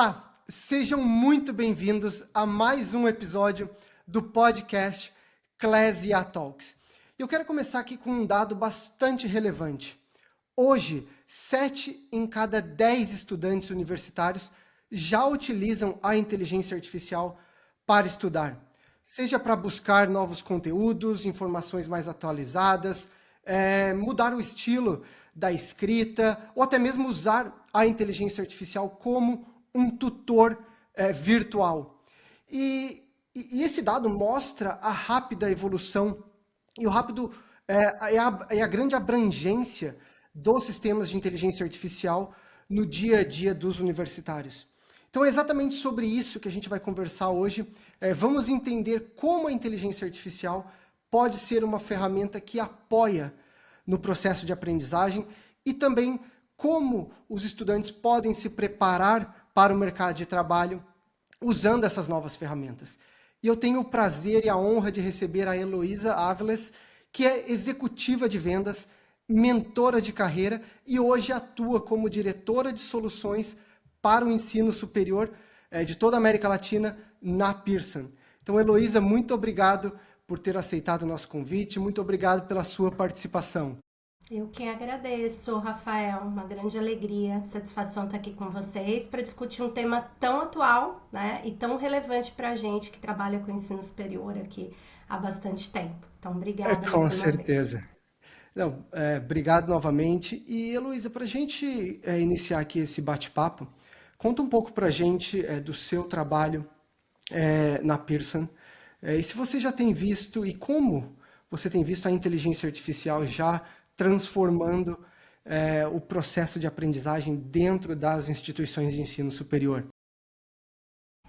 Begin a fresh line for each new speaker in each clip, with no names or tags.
Olá, sejam muito bem-vindos a mais um episódio do podcast Clésia Talks. Eu quero começar aqui com um dado bastante relevante. Hoje, 7 em cada 10 estudantes universitários já utilizam a inteligência artificial para estudar, seja para buscar novos conteúdos, informações mais atualizadas, mudar o estilo da escrita, ou até mesmo usar a inteligência artificial como um tutor virtual. E esse dado mostra a rápida evolução e a grande abrangência dos sistemas de inteligência artificial no dia a dia dos universitários. Então é exatamente sobre isso que a gente vai conversar hoje. Vamos entender como a inteligência artificial pode ser uma ferramenta que apoia no processo de aprendizagem e também como os estudantes podem se preparar para o mercado de trabalho usando essas novas ferramentas. E eu tenho o prazer e a honra de receber a Heloísa Áviles, que é executiva de vendas, mentora de carreira e hoje atua como diretora de soluções para o ensino superior de toda a América Latina na Pearson. Então, Heloísa, muito obrigado por ter aceitado o nosso convite, muito obrigado pela sua participação.
Eu que agradeço, Rafael, uma grande alegria, satisfação estar aqui com vocês para discutir um tema tão atual, né, e tão relevante para a gente que trabalha com ensino superior aqui há bastante tempo. Então, obrigada
Com
mais uma vez.
certeza. Não, obrigado novamente. E, Heloísa, para a gente iniciar aqui esse bate-papo, conta um pouco para a gente do seu trabalho na Pearson. E se você já tem visto e como você tem visto a inteligência artificial já transformando o processo de aprendizagem dentro das instituições de ensino superior.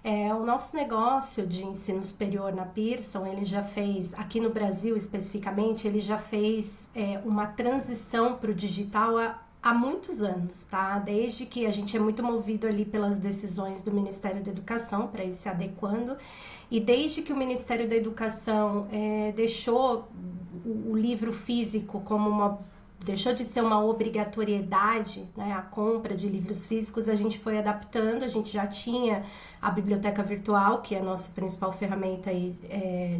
O nosso negócio de ensino superior na Pearson, ele já fez, aqui no Brasil especificamente, ele já fez uma transição para o digital há muitos anos, tá? Desde que a gente é muito movido ali pelas decisões do Ministério da Educação para ir se adequando, e desde que o Ministério da Educação deixou o livro físico como deixou de ser uma obrigatoriedade, né, a compra de livros físicos, a gente foi adaptando, a gente já tinha a biblioteca virtual, que é a nossa principal ferramenta aí,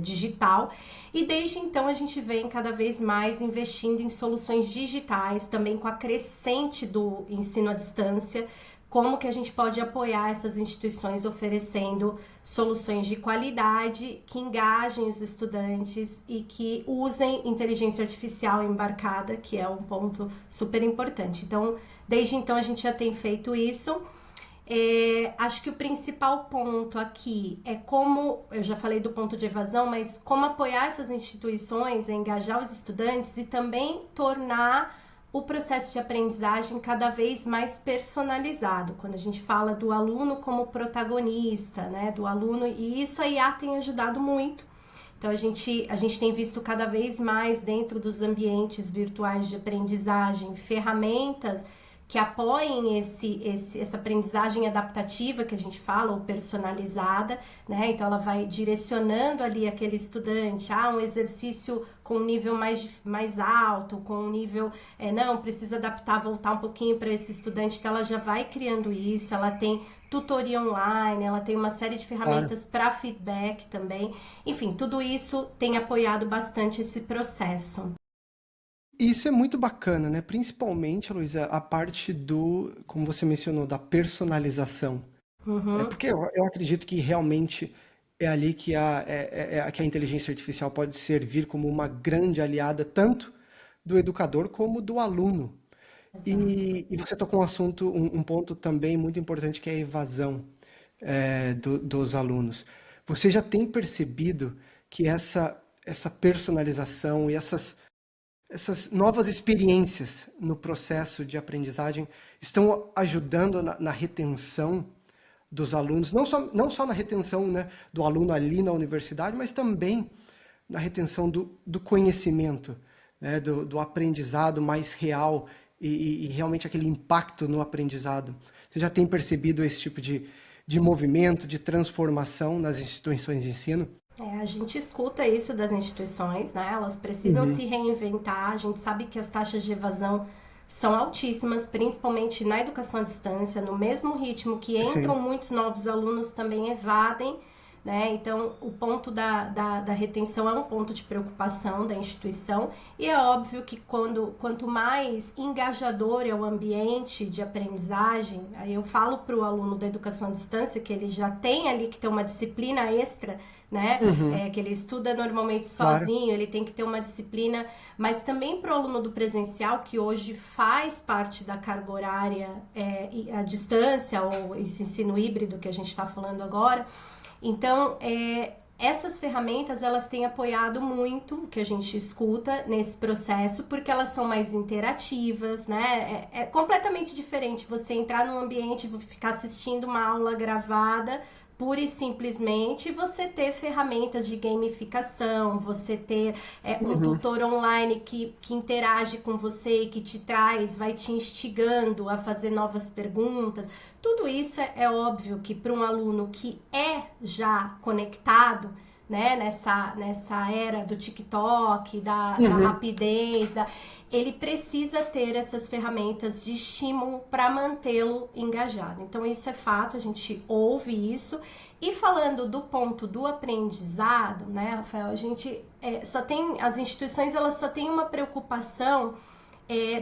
digital, e desde então a gente vem cada vez mais investindo em soluções digitais, também com a crescente do ensino à distância, como que a gente pode apoiar essas instituições oferecendo soluções de qualidade, que engajem os estudantes e que usem inteligência artificial embarcada, que é um ponto super importante. Então, desde então a gente já tem feito isso. Acho que o principal ponto aqui é como, eu já falei do ponto de evasão, mas como apoiar essas instituições, engajar os estudantes e também tornar o processo de aprendizagem cada vez mais personalizado, quando a gente fala do aluno como protagonista, né, do aluno, e isso a IA tem ajudado muito. Então a gente tem visto cada vez mais dentro dos ambientes virtuais de aprendizagem ferramentas que apoiem essa aprendizagem adaptativa que a gente fala, ou personalizada, né? Então ela vai direcionando ali aquele estudante um exercício com um nível mais alto, com um nível, não, precisa adaptar, voltar um pouquinho para esse estudante, então ela já vai criando isso, ela tem tutoria online, ela tem uma série de ferramentas para feedback também, enfim, tudo isso tem apoiado bastante esse processo.
Isso é muito bacana, né? Principalmente, Luísa, a parte como você mencionou, da personalização.
Uhum.
Porque eu acredito que realmente é ali que que a inteligência artificial pode servir como uma grande aliada, tanto do educador como do aluno.
Exato.
E você tocou um ponto também muito importante, que é a evasão dos alunos. Você já tem percebido que essa personalização e essas novas experiências no processo de aprendizagem estão ajudando na retenção dos alunos, não só na retenção, né, do aluno ali na universidade, mas também na retenção do conhecimento, né, do aprendizado mais real e realmente aquele impacto no aprendizado. Você já tem percebido esse tipo de movimento, de transformação nas instituições de ensino?
A gente escuta isso das instituições, né? Elas precisam
Uhum.
se reinventar. A gente sabe que as taxas de evasão são altíssimas, principalmente na educação à distância, no mesmo ritmo que entram,
Sim.
muitos novos alunos também evadem, né? Então, o ponto da retenção é um ponto de preocupação da instituição, e é óbvio que quanto mais engajador é o ambiente de aprendizagem, aí eu falo para o aluno da educação à distância que ele já tem ali que ter uma disciplina extra, né?
Uhum.
Que ele estuda normalmente
Claro.
sozinho, ele tem que ter uma disciplina, mas também para o aluno do presencial, que hoje faz parte da carga horária, a distância, ou esse ensino híbrido que a gente está falando agora. Então, essas ferramentas, elas têm apoiado muito o que a gente escuta nesse processo, porque elas são mais interativas, né? É completamente diferente você entrar num ambiente e ficar assistindo uma aula gravada, pura e simplesmente, você ter ferramentas de gamificação, você ter um
Uhum.
tutor online que interage com você e que te traz, vai te instigando a fazer novas perguntas. Tudo isso é óbvio que para um aluno que é já conectado, né, nessa era do TikTok, da
Uhum.
rapidez, ele precisa ter essas ferramentas de estímulo para mantê-lo engajado. Então, isso é fato, a gente ouve isso. E falando do ponto do aprendizado, né, Rafael, a gente só tem, as instituições, elas só têm uma preocupação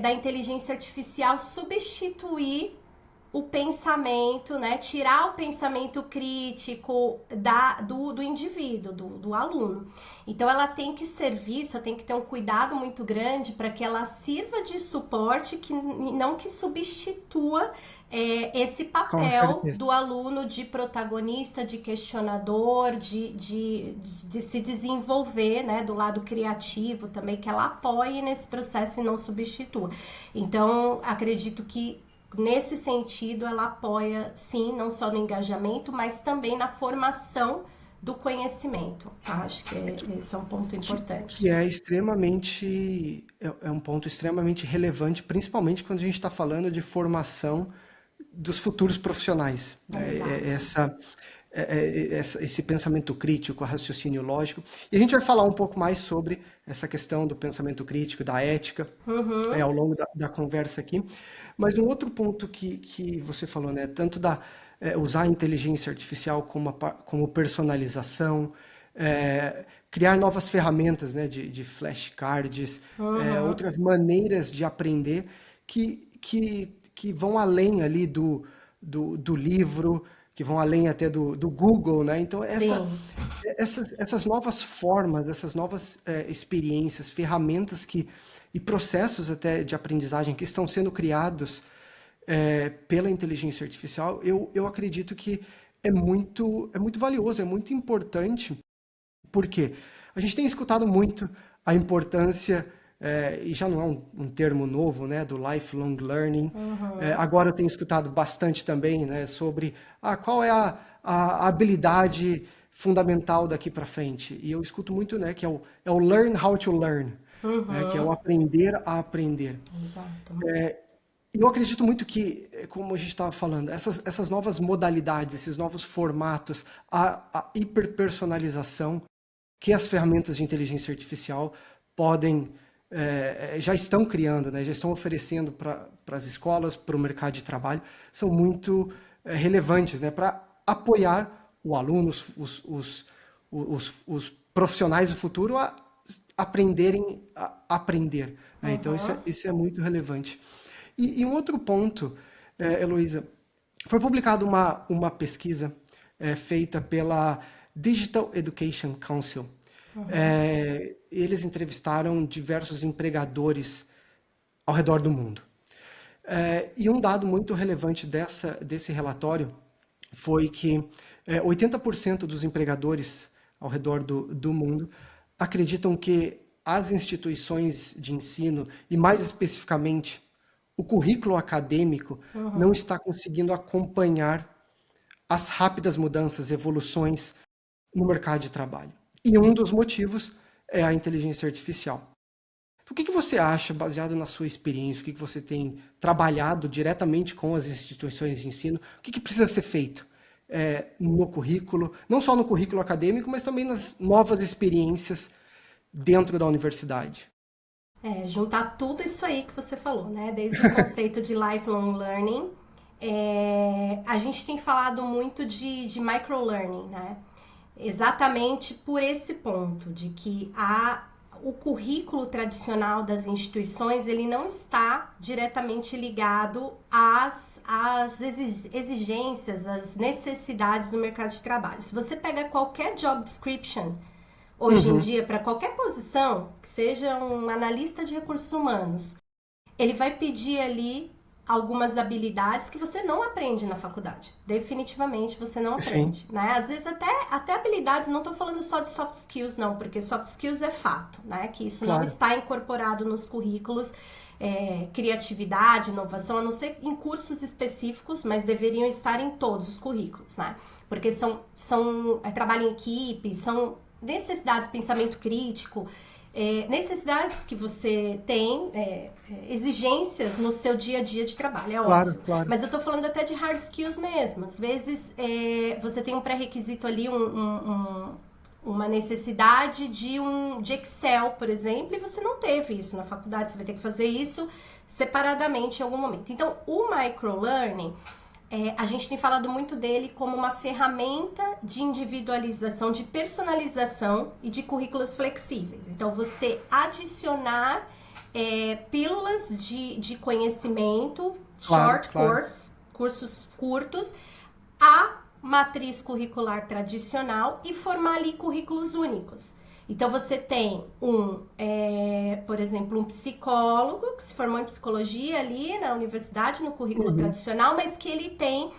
da inteligência artificial substituir o pensamento, né? Tirar o pensamento crítico do indivíduo, do aluno. Então, ela tem que servir, só tem que ter um cuidado muito grande para que ela sirva de suporte, que não que substitua esse
Com
papel
certeza.
do aluno de protagonista, de questionador, de se desenvolver, né, do lado criativo também, que ela apoie nesse processo e não substitua. Então, acredito que nesse sentido, ela apoia, sim, não só no engajamento, mas também na formação do conhecimento. Tá? Acho que esse é um ponto
Que
importante.
é extremamente, é um ponto extremamente relevante, principalmente quando a gente está falando de formação dos futuros profissionais, né?
Exato.
Esse pensamento crítico, raciocínio lógico. E a gente vai falar um pouco mais sobre essa questão do pensamento crítico, da ética,
Uhum.
ao longo da conversa aqui. Mas um outro ponto que você falou, né? Tanto usar a inteligência artificial como personalização, criar novas ferramentas, né? De flashcards,
Uhum.
outras maneiras de aprender que vão além ali do livro, que vão além até do Google, né? Então,
Sim.
essas novas formas, essas novas experiências, ferramentas e processos até de aprendizagem que estão sendo criados pela inteligência artificial, eu acredito que é muito valioso, é muito importante, porque a gente tem escutado muito a importância, e já não é um termo novo, né, do lifelong learning.
Uhum.
Agora eu tenho escutado bastante também, né, sobre qual é a habilidade fundamental daqui para frente. E eu escuto muito, né, que é o learn how to learn, né, que é o
Uhum.
aprender a aprender.
Exato.
E eu acredito muito que, como a gente estava falando, essas novas modalidades, esses novos formatos, a hiperpersonalização que as ferramentas de inteligência artificial podem, já estão criando, né, já estão oferecendo para as escolas, para o mercado de trabalho, são muito relevantes, né, para apoiar o aluno, os profissionais do futuro a aprenderem a aprender, né? Então, isso
Uhum.
isso é muito relevante. E um outro ponto, Heloísa, foi publicada uma pesquisa feita pela Digital Education Council. Eles entrevistaram diversos empregadores ao redor do mundo. E um dado muito relevante desse relatório foi que 80% dos empregadores ao redor do mundo acreditam que as instituições de ensino, e mais especificamente o currículo acadêmico, não
Uhum.
está conseguindo acompanhar as rápidas mudanças, evoluções no mercado de trabalho. E um dos motivos é a inteligência artificial. Então, o que você acha, baseado na sua experiência, o que você tem trabalhado diretamente com as instituições de ensino, o que precisa ser feito no currículo, não só no currículo acadêmico, mas também nas novas experiências dentro da universidade?
Juntar tudo isso aí que você falou, né? Desde o conceito de lifelong learning, a gente tem falado muito de microlearning, né? Exatamente por esse ponto, de que o currículo tradicional das instituições, ele não está diretamente ligado às exigências, às necessidades do mercado de trabalho. Se você pega qualquer job description, hoje em dia, para qualquer posição, que seja um analista de recursos humanos, ele vai pedir ali algumas habilidades que você não aprende na faculdade. Definitivamente você não aprende,
Sim,
né? Às vezes até habilidades, não estou falando só de soft skills, não, porque soft skills é fato, né? Que isso não
claro.
está incorporado nos currículos. Criatividade, inovação, a não ser em cursos específicos, mas deveriam estar em todos os currículos, né? Porque são trabalho em equipe, são necessidades, pensamento crítico, necessidades que você tem, exigências no seu dia a dia de trabalho, é
Claro,
óbvio.
claro.
Mas eu tô falando até de hard skills mesmo. Às vezes você tem um pré-requisito ali, uma necessidade de Excel, por exemplo, e você não teve isso na faculdade, você vai ter que fazer isso separadamente em algum momento. Então, o microlearning, a gente tem falado muito dele como uma ferramenta de individualização, de personalização e de currículos flexíveis. Então, você adicionar pílulas de conhecimento,
Claro,
short
claro.
course, cursos curtos, a matriz curricular tradicional e formar ali currículos únicos. Então você tem por exemplo, um psicólogo que se formou em psicologia ali na universidade, no currículo tradicional, mas que ele tem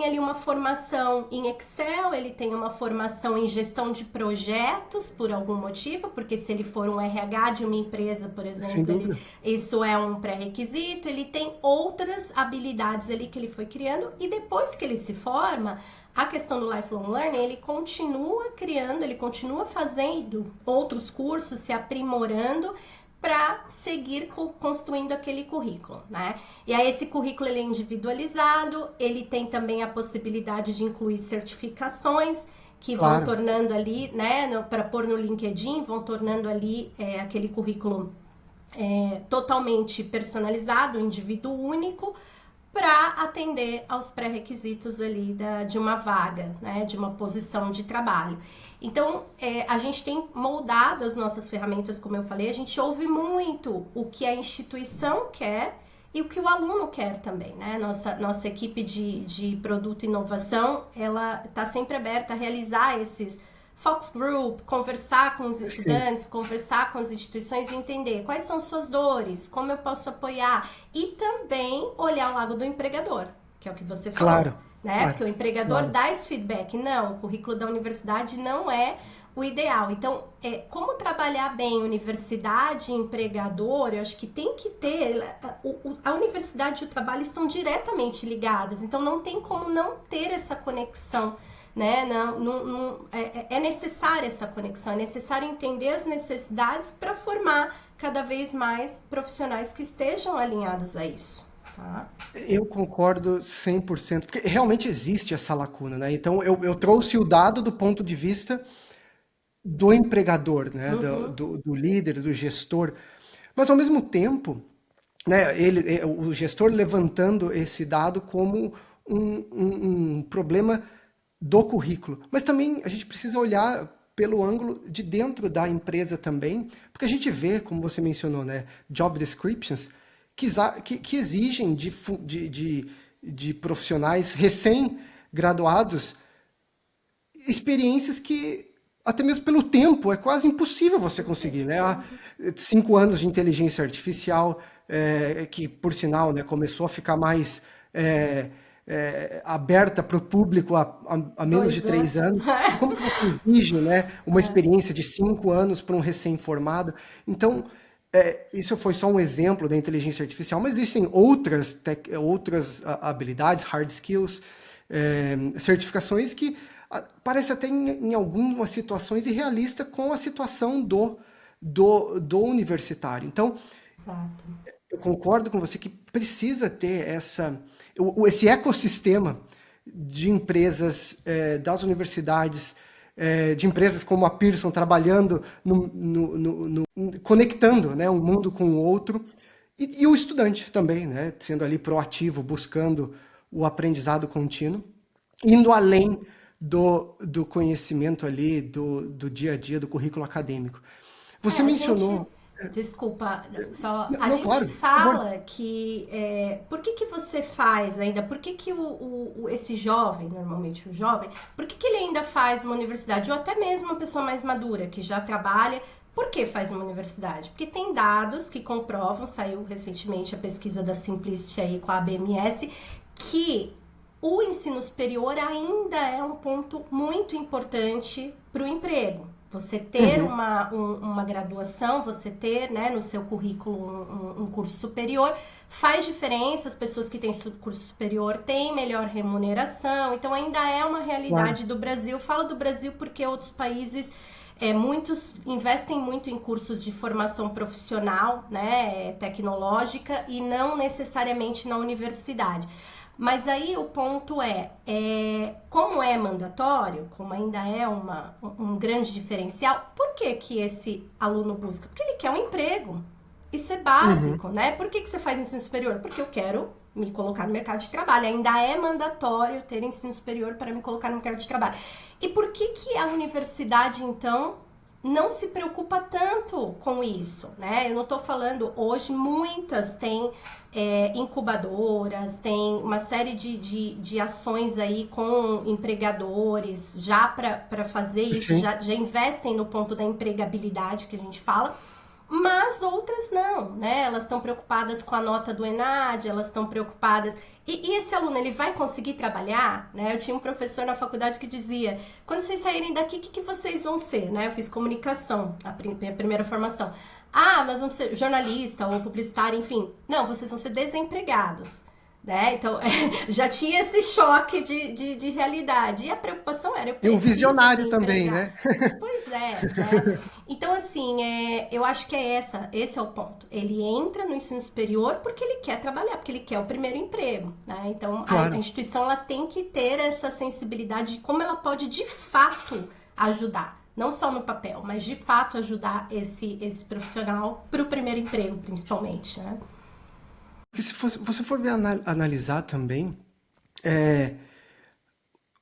ali uma formação em Excel, ele tem uma formação em gestão de projetos por algum motivo, porque se ele for um RH de uma empresa, por
Sem
exemplo,
dúvida.
isso é um pré-requisito, ele tem outras habilidades ali que ele foi criando, e depois que ele se forma, a questão do lifelong learning, ele continua criando, ele continua fazendo outros cursos, se aprimorando para seguir construindo aquele currículo, né? E aí esse currículo ele é individualizado, ele tem também a possibilidade de incluir certificações que vão
Claro.
tornando ali, né, para pôr no LinkedIn, vão tornando ali aquele currículo totalmente personalizado, um indivíduo único, para atender aos pré-requisitos ali de uma vaga, né, de uma posição de trabalho. Então, a gente tem moldado as nossas ferramentas, como eu falei, a gente ouve muito o que a instituição quer e o que o aluno quer também, né? Nossa equipe de produto e inovação, ela está sempre aberta a realizar esses focus group, conversar com os
Sim,
estudantes, conversar com as instituições e entender quais são suas dores, como eu posso apoiar e também olhar o lado do empregador, que é o que você falou,
claro,
né?
claro,
Porque o empregador
claro.
dá esse feedback, não, o currículo da universidade não é o ideal. Então, como trabalhar bem universidade e empregador, eu acho que tem que ter, a universidade e o trabalho estão diretamente ligadas, então não tem como não ter essa conexão, né? É necessária essa conexão, é necessário entender as necessidades para formar cada vez mais profissionais que estejam alinhados a isso, tá?
Eu concordo 100%, porque realmente existe essa lacuna, né? Então, eu trouxe o dado do ponto de vista do empregador, né?
Uhum.
Do líder, do gestor, mas ao mesmo tempo, né? O gestor levantando esse dado como um problema do currículo. Mas também a gente precisa olhar pelo ângulo de dentro da empresa também, porque a gente vê, como você mencionou, né, job descriptions que exigem de profissionais recém-graduados experiências que, até mesmo pelo tempo, é quase impossível você
Sim.
conseguir, né? Há 5 anos de inteligência artificial, que, por sinal, né, começou a ficar mais aberta para o público há menos de
Dois
3 anos.
anos.
E como que você exige, né, uma experiência de 5 anos para um recém-formado? Então, isso foi só um exemplo da inteligência artificial, mas existem outras habilidades, hard skills, certificações que parece até em algumas situações irrealista com a situação do universitário. Então,
Exato.
eu concordo com você que precisa ter esse ecossistema de empresas, das universidades, de empresas como a Pearson trabalhando, conectando, né, um mundo com o outro, e o estudante também, né, sendo ali proativo, buscando o aprendizado contínuo, indo além do conhecimento ali, do dia a dia, do currículo acadêmico. Você
A gente,
mencionou...
desculpa, só,
Não,
a
não,
gente
claro, por favor.
fala que, por que que você faz ainda, por que que esse jovem, normalmente o jovem, por que que ele ainda faz uma universidade, ou até mesmo uma pessoa mais madura, que já trabalha, por que faz uma universidade? Porque tem dados que comprovam, saiu recentemente a pesquisa da Simplicity aí com a ABMS, que o ensino superior ainda é um ponto muito importante para o emprego. Você ter
Uhum,
uma graduação, você ter, né, no seu currículo um curso superior, faz diferença. As pessoas que têm curso superior têm melhor remuneração, então ainda é uma
claro.
realidade do Brasil. Falo do Brasil porque outros países, muitos investem muito em cursos de formação profissional, né, tecnológica, e não necessariamente na universidade. Mas aí o ponto como é mandatório, como ainda é um grande diferencial, por que que esse aluno busca? Porque ele quer um emprego. Isso é
Uhum.
básico, né? Por que que você faz ensino superior? Porque eu quero me colocar no mercado de trabalho. Ainda é mandatório ter ensino superior para me colocar no mercado de trabalho. E por que que a universidade, então, não se preocupa tanto com isso, né? Eu não estou falando, hoje muitas têm incubadoras, tem uma série de ações aí com empregadores já para fazer isso,
Sim.
já investem no ponto da empregabilidade que a gente fala, mas outras não, né? Elas estão preocupadas com a nota do ENAD, elas estão preocupadas... E esse aluno, ele vai conseguir trabalhar, né? Eu tinha um professor na faculdade que dizia, quando vocês saírem daqui, o que vocês vão ser, né? Eu fiz comunicação, minha primeira formação. Ah, nós vamos ser jornalista ou publicitário, enfim. Não, vocês vão ser desempregados, né? Então, já tinha esse choque de realidade. E a preocupação era, eu
E um
preciso me
visionário também,
empregar.
né?
Pois é, né? Então, assim, eu acho que esse é o ponto. Ele entra no ensino superior porque ele quer trabalhar, porque ele quer o primeiro emprego, né? Então, a
Claro.
instituição, ela tem que ter essa sensibilidade de como ela pode, de fato, ajudar. Não só no papel, mas de fato ajudar esse profissional para o primeiro emprego, principalmente, né?
Porque se você for ver, analisar também, é,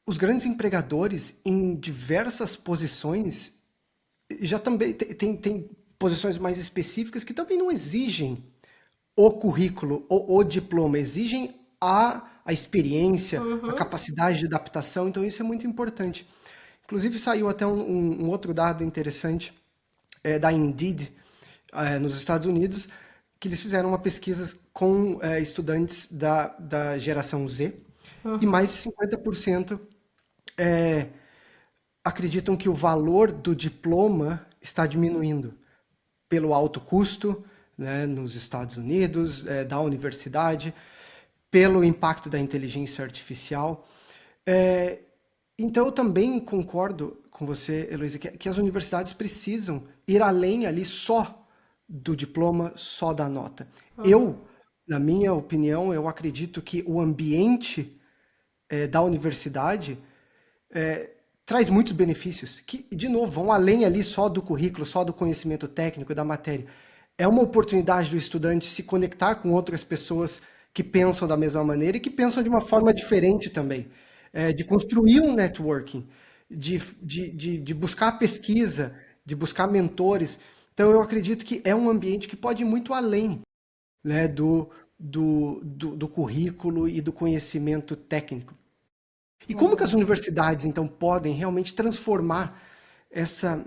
os grandes empregadores em diversas posições já também tem posições mais específicas que também não exigem o currículo, o diploma, exigem a experiência, a
Uhum.
capacidade de adaptação, então isso é muito importante. Inclusive saiu até um outro dado interessante da Indeed, nos Estados Unidos, que eles fizeram uma pesquisa com estudantes da geração Z, e mais de 50% acreditam que o valor do diploma está diminuindo pelo alto custo, né, nos Estados Unidos, da universidade, pelo impacto da inteligência artificial. É, então, eu também concordo com você, Heloísa, que as universidades precisam ir além ali só do diploma, só da nota. Eu, na minha opinião, eu acredito que o ambiente da universidade traz muitos benefícios, que, de novo, vão além ali só do currículo, só do conhecimento técnico da matéria. É uma oportunidade do estudante se conectar com outras pessoas que pensam da mesma maneira e que pensam de uma forma diferente também. De construir um networking, de buscar pesquisa, de buscar mentores. Então, eu acredito que é um ambiente que pode ir muito além, né, do currículo e do conhecimento técnico. E como que as
Exato.
universidades, então, podem realmente transformar essa,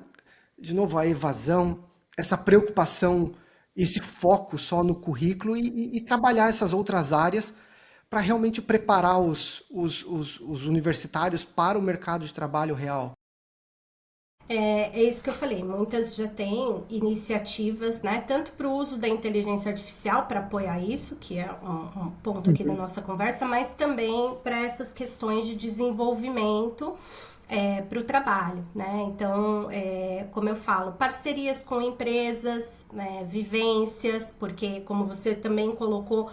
de novo, a evasão, essa preocupação, esse foco só no currículo e trabalhar essas outras áreas para realmente preparar os universitários para o mercado de trabalho real?
É isso que eu falei, muitas já têm iniciativas, né, tanto para o uso da inteligência artificial para apoiar isso, que é um ponto aqui da
Uhum.
nossa conversa, mas também para essas questões de desenvolvimento para o trabalho, né? Então, como eu falo, parcerias com empresas, né, vivências, porque como você também colocou,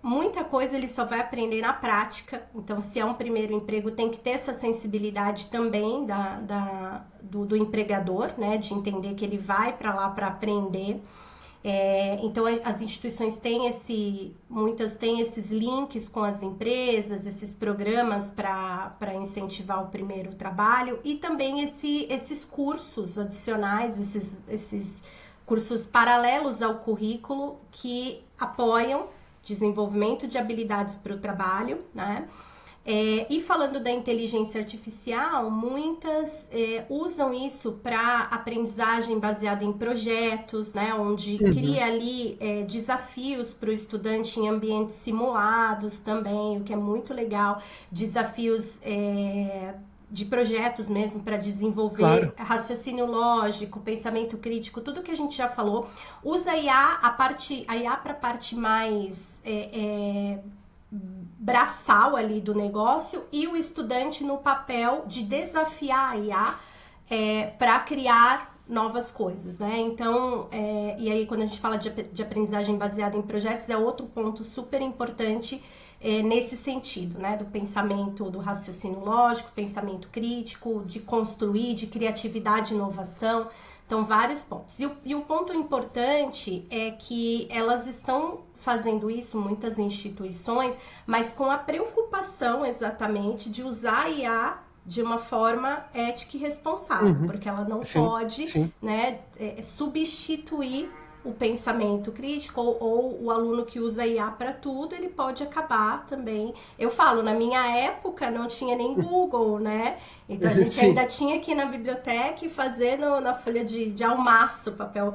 Muita coisa ele só vai aprender na prática. Então, se é um primeiro emprego, tem que ter essa sensibilidade também do empregador, né? De entender que ele vai para lá para aprender. Então, as instituições muitas têm esses links com as empresas, esses programas para incentivar o primeiro trabalho, e também esses cursos adicionais, esses cursos paralelos ao currículo que apoiam desenvolvimento de habilidades para o trabalho, né? E falando da inteligência artificial, muitas usam isso para aprendizagem baseada em projetos, né? Onde cria ali desafios para o estudante em ambientes simulados também, o que é muito legal, desafios de projetos mesmo para desenvolver raciocínio lógico, pensamento crítico, tudo que a gente já falou. Usa a IA para a parte mais braçal ali do negócio, e o estudante no papel de desafiar a IA para criar novas coisas, né? Então, e aí quando a gente fala de aprendizagem baseada em projetos, é outro ponto super importante nesse sentido, né? Do pensamento, do raciocínio lógico, pensamento crítico, de construir, de criatividade e inovação. Então, vários pontos. E um ponto importante é que elas estão fazendo isso, muitas instituições, mas com a preocupação exatamente de usar a IA de uma forma ética e responsável, porque ela não pode, né, substituir o pensamento crítico, ou o aluno que usa IA para tudo, ele pode acabar também. Eu falo, na minha época não tinha nem Google, né? Então a gente ainda tinha que ir na biblioteca e fazer na folha de almaço, papel,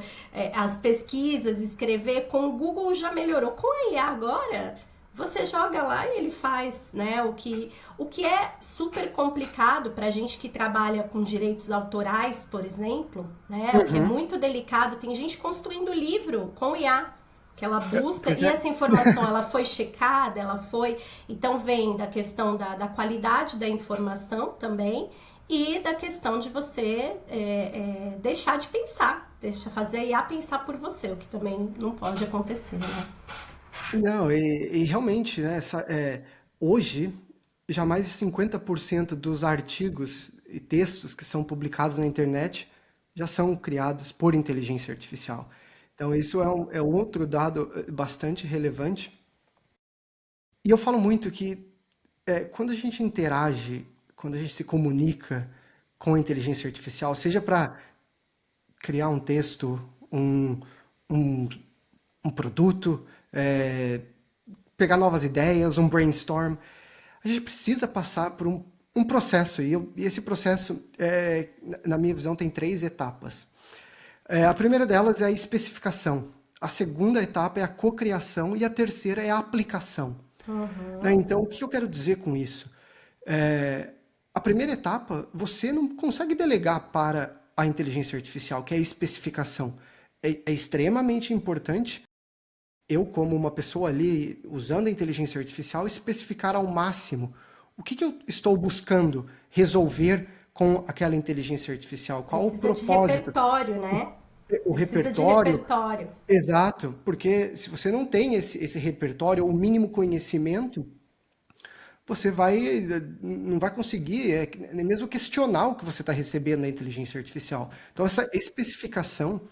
as pesquisas, escrever. Com o Google já melhorou. Com a IA agora, você joga lá e ele faz, né? O que é super complicado para a gente que trabalha com direitos autorais, por exemplo, né? O que é muito delicado. Tem gente construindo livro com IA, que ela busca, e essa informação, ela foi checada, então vem da questão da qualidade da informação também, e da questão de você deixar de pensar, fazer a IA pensar por você, o que também não pode acontecer, né?
Não, e realmente, né, hoje, já mais de 50% dos artigos e textos que são publicados na internet já são criados por inteligência artificial. Então, isso é outro dado bastante relevante. E eu falo muito que quando a gente interage, quando a gente se comunica com a inteligência artificial, seja para criar um texto, um produto, pegar novas ideias, um brainstorm, a gente precisa passar por um processo, e esse processo, na minha visão, tem 3 etapas. A primeira delas é a especificação, a segunda etapa é a cocriação e a terceira é a aplicação. Então, o que eu quero dizer com isso? A primeira etapa, você não consegue delegar para a inteligência artificial, que é a especificação. É extremamente importante eu, como uma pessoa ali, usando a inteligência artificial, especificar ao máximo o que eu estou buscando resolver com aquela inteligência artificial, qual o propósito.
Precisa de repertório, né?
Precisa de repertório. Exato, porque se você não tem esse repertório, o mínimo conhecimento, você não vai conseguir nem mesmo questionar o que você está recebendo na inteligência artificial. Então, essa especificação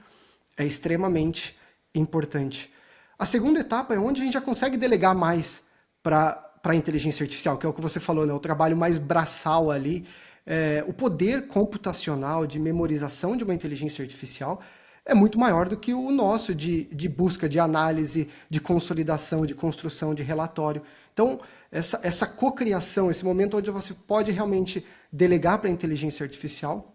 é extremamente importante. A segunda etapa é onde a gente já consegue delegar mais para a inteligência artificial, que é o que você falou, né? O trabalho mais braçal ali. O poder computacional de memorização de uma inteligência artificial é muito maior do que o nosso de busca, de análise, de consolidação, de construção de relatório. Então, essa cocriação, esse momento onde você pode realmente delegar para a inteligência artificial.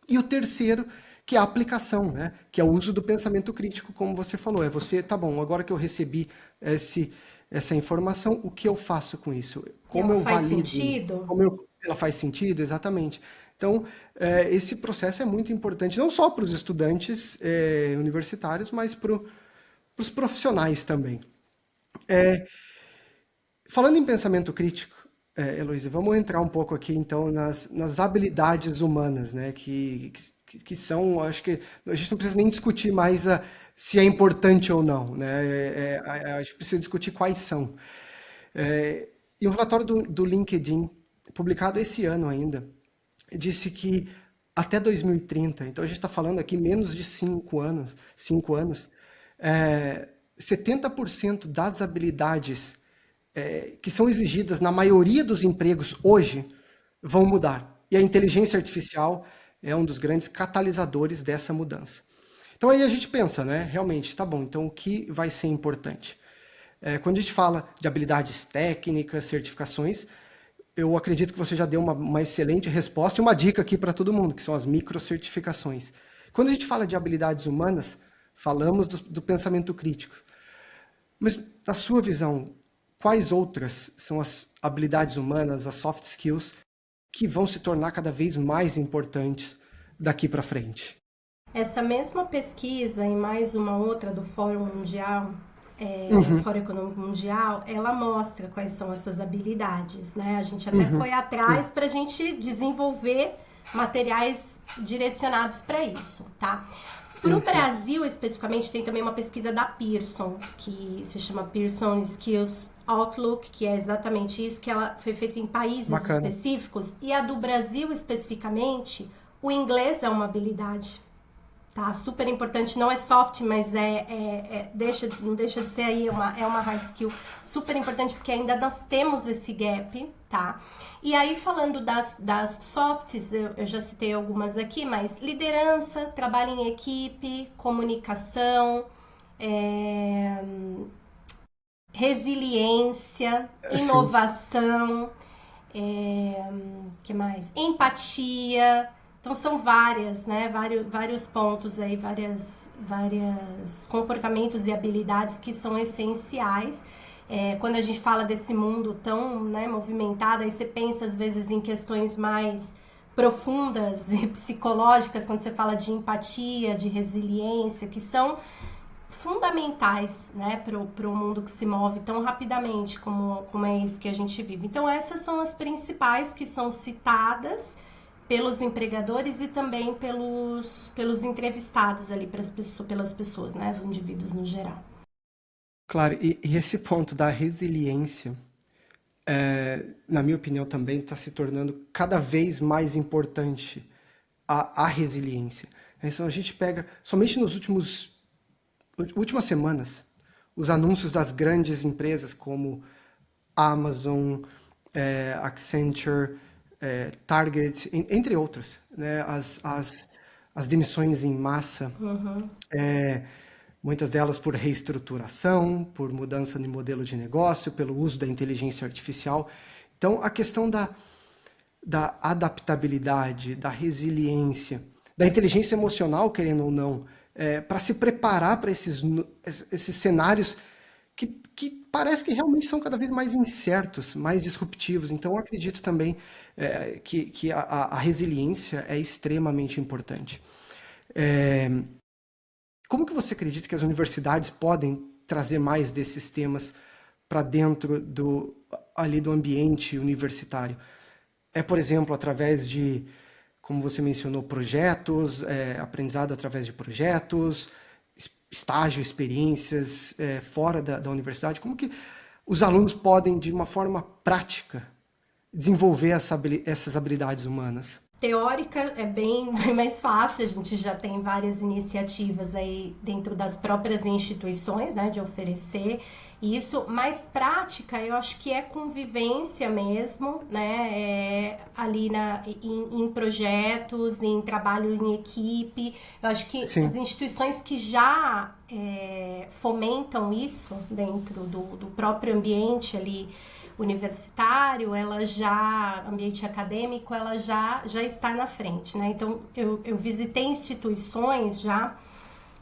E o terceiro, que é a aplicação, né? Que é o uso do pensamento crítico, como você falou. Tá bom, agora que eu recebi essa informação, o que eu faço com isso? Como eu valido?
Faz sentido?
Ela faz sentido, exatamente. Então, esse processo é muito importante, não só para os estudantes universitários, mas para os profissionais também. Falando em pensamento crítico, Heloísa, vamos entrar um pouco aqui, então, nas habilidades humanas, né? Que são, acho que a gente não precisa nem discutir mais se é importante ou não, né? A gente precisa discutir quais são. E um relatório do LinkedIn, publicado esse ano ainda, disse que até 2030, então a gente está falando aqui menos de 5 anos, 70% das habilidades que são exigidas na maioria dos empregos hoje vão mudar. E a inteligência artificial é um dos grandes catalisadores dessa mudança. Então aí a gente pensa, né? Realmente, tá bom, então o que vai ser importante? Quando a gente fala de habilidades técnicas, certificações, eu acredito que você já deu uma excelente resposta e uma dica aqui para todo mundo, que são as microcertificações. Quando a gente fala de habilidades humanas, falamos do pensamento crítico. Mas, na sua visão, quais outras são as habilidades humanas, as soft skills, que vão se tornar cada vez mais importantes daqui para frente?
Essa mesma pesquisa e mais uma outra do Fórum Mundial, Fórum Econômico Mundial, ela mostra quais são essas habilidades, né? A gente até foi atrás para a gente desenvolver materiais direcionados para isso, tá? Para o Brasil, especificamente, tem também uma pesquisa da Pearson, que se chama Pearson Skills Outlook, que é exatamente isso, que ela foi feita em países específicos, e a do Brasil, especificamente, o inglês é uma habilidade. Tá, super importante, não é soft, mas não deixa de ser aí uma hard skill super importante, porque ainda nós temos esse gap, tá? E aí, falando das softs, eu já citei algumas aqui, mas liderança, trabalho em equipe, comunicação, resiliência, inovação, que mais? Empatia. Então são várias, né? Vários pontos aí, vários comportamentos e habilidades que são essenciais. Quando a gente fala desse mundo tão, né, movimentado, aí você pensa às vezes em questões mais profundas e psicológicas, quando você fala de empatia, de resiliência, que são fundamentais, né, para o mundo que se move tão rapidamente como é isso que a gente vive. Então essas são as principais que são citadas pelos empregadores e também pelos entrevistados ali, pelas pessoas, né, os indivíduos no geral.
Claro, e esse ponto da resiliência, na minha opinião, também está se tornando cada vez mais importante a resiliência. Então a gente pega, somente nas últimas semanas, os anúncios das grandes empresas como Amazon, Accenture, Target, entre outras, né? As demissões em massa, muitas delas por reestruturação, por mudança de modelo de negócio, pelo uso da inteligência artificial. Então, a questão da adaptabilidade, da resiliência, da inteligência emocional, querendo ou não, para se preparar para esses cenários que parece que realmente são cada vez mais incertos, mais disruptivos. Então, eu acredito também que a resiliência é extremamente importante. Como que você acredita que as universidades podem trazer mais desses temas para dentro do ambiente universitário? Por exemplo, através de, como você mencionou, projetos, aprendizado através de projetos, estágio, experiências fora da universidade. Como que os alunos podem, de uma forma prática, desenvolver essas habilidades humanas?
Teórica é bem mais fácil, a gente já tem várias iniciativas aí dentro das próprias instituições, né, de oferecer isso, mas prática eu acho que é convivência mesmo, né, ali em projetos, em trabalho em equipe. Eu acho que Sim. As instituições que já fomentam isso dentro do próprio ambiente ali universitário, ambiente acadêmico, ela já está na frente, né? Então, eu visitei instituições já,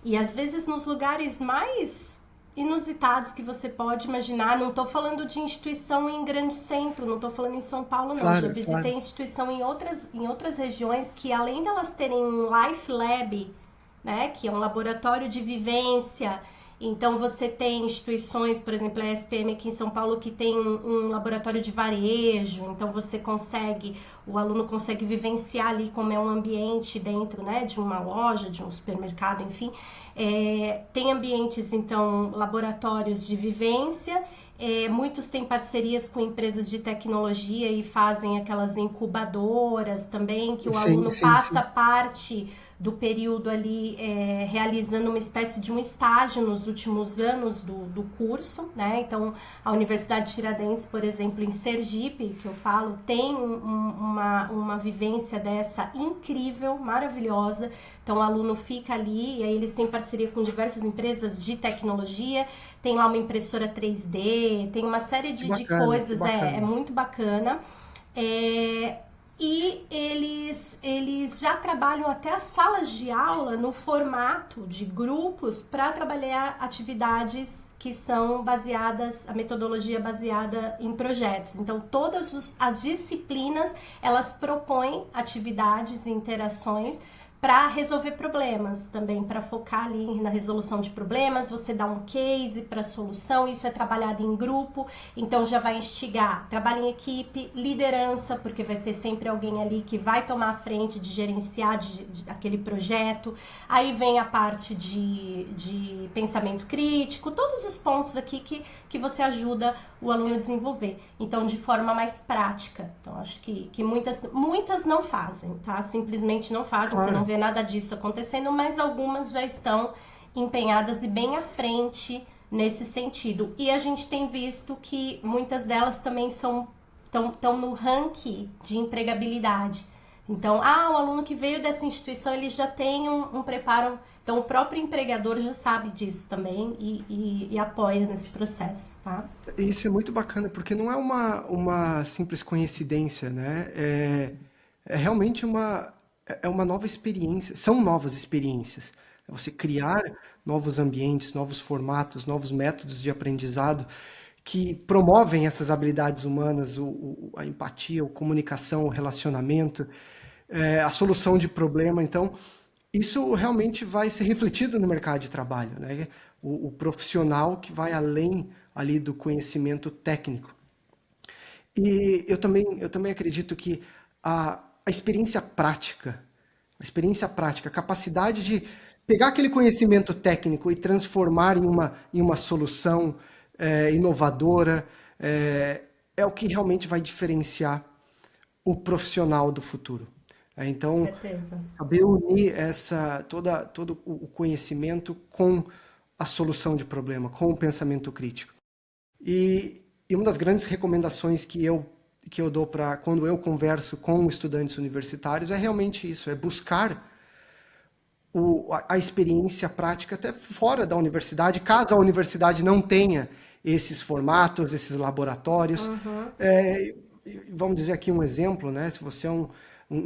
e às vezes nos lugares mais inusitados que você pode imaginar, não estou falando de instituição em grande centro, não estou falando em São Paulo, não, já visitei instituição em outras regiões que, além delas terem um Life Lab, né, que é um laboratório de vivência, Então você tem instituições, por exemplo, a SPM aqui em São Paulo, que tem um laboratório de varejo, então o aluno consegue vivenciar ali como é um ambiente dentro, né, de uma loja, de um supermercado, enfim. Tem ambientes, então, laboratórios de vivência. Muitos têm parcerias com empresas de tecnologia e fazem aquelas incubadoras também, que o
Sim,
aluno
sim,
passa
sim.
parte do período ali realizando uma espécie de um estágio nos últimos anos do curso, né? Então, a Universidade Tiradentes, por exemplo, em Sergipe, que eu falo, tem uma vivência dessa incrível, maravilhosa. Então, o aluno fica ali, e aí eles têm parceria com diversas empresas de tecnologia, tem lá uma impressora 3D, tem uma série
Que
de
bacana, que
coisas, é
bacana.
muito bacana. E eles já trabalham até as salas de aula no formato de grupos para trabalhar atividades que são baseadas, a metodologia baseada em projetos. Então, todas as disciplinas, elas propõem atividades e interações para resolver problemas também, para focar ali na resolução de problemas. Você dá um case para solução, isso é trabalhado em grupo, então já vai instigar trabalho em equipe, liderança, porque vai ter sempre alguém ali que vai tomar a frente de gerenciar aquele projeto. Aí vem a parte de pensamento crítico, todos os pontos aqui que você ajuda o aluno a desenvolver. Então, de forma mais prática. Então, acho que muitas não fazem, tá? Simplesmente não fazem, você não
Claro.
vê nada disso acontecendo, mas algumas já estão empenhadas e bem à frente nesse sentido. E a gente tem visto que muitas delas também estão no ranking de empregabilidade. Então, o aluno que veio dessa instituição, ele já tem um preparo. Então, o próprio empregador já sabe disso também e apoia nesse processo, tá?
Isso é muito bacana, porque não é uma simples coincidência, né? É realmente uma nova experiência, são novas experiências. É você criar novos ambientes, novos formatos, novos métodos de aprendizado que promovem essas habilidades humanas, a empatia, a comunicação, o relacionamento, a solução de problema. Então, isso realmente vai ser refletido no mercado de trabalho, né? O profissional que vai além ali do conhecimento técnico. E eu também acredito que a experiência prática, a capacidade de pegar aquele conhecimento técnico e transformar em uma solução inovadora, é o que realmente vai diferenciar o profissional do futuro. Então,
Certeza.
saber unir todo o conhecimento com a solução de problema, com o pensamento crítico. E uma das grandes recomendações que eu dou para quando eu converso com estudantes universitários é realmente isso, é buscar a experiência prática até fora da universidade, caso a universidade não tenha esses formatos, esses laboratórios.
Uhum.
É, Vamos dizer aqui um exemplo, né? Se você é um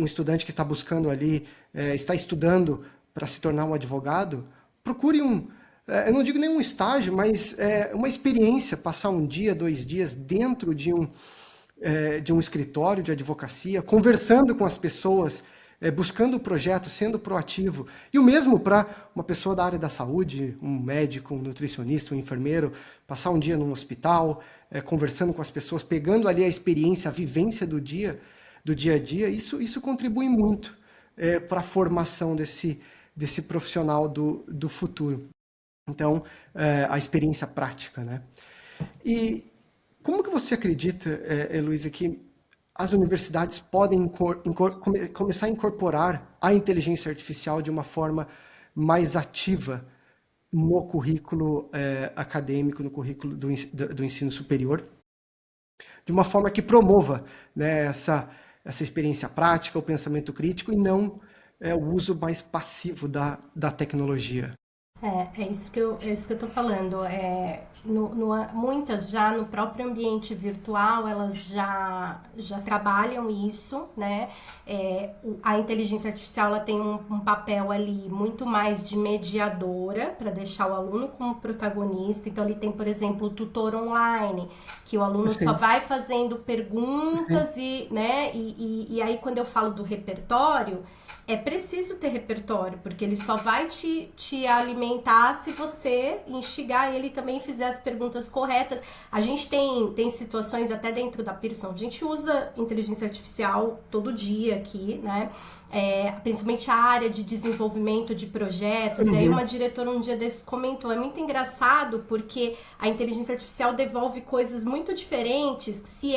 estudante que está buscando ali, está estudando para se tornar um advogado, procure eu não digo nenhum estágio, mas uma experiência, passar um dia, 2 dias dentro de um escritório de advocacia, conversando com as pessoas, buscando o projeto, sendo proativo. E o mesmo para uma pessoa da área da saúde, um médico, um nutricionista, um enfermeiro, passar um dia num hospital, conversando com as pessoas, pegando ali a experiência, a vivência do dia a dia, isso contribui muito para a formação desse profissional do futuro. Então, a experiência prática, né? E como que você acredita, Heloísa, que as universidades podem começar a incorporar a inteligência artificial de uma forma mais ativa no currículo acadêmico, no currículo do ensino superior, de uma forma que promova, né, essa experiência prática, o pensamento crítico e não o uso mais passivo da tecnologia?
É isso que eu tô falando. Muitas já no próprio ambiente virtual, elas já trabalham isso, né? A inteligência artificial ela tem um papel ali muito mais de mediadora para deixar o aluno como protagonista. Então, ele tem, por exemplo, o tutor online, que o aluno só
Sim,
vai fazendo
sim,
perguntas e, né? E aí, quando eu falo do repertório, É preciso ter repertório, porque ele só vai te alimentar se você instigar ele também fizer as perguntas corretas. A gente tem situações até dentro da Pearson, a gente usa inteligência artificial todo dia aqui, né? Principalmente a área de desenvolvimento de projetos. E aí uma diretora um dia desses comentou, é muito engraçado porque a inteligência artificial devolve coisas muito diferentes, se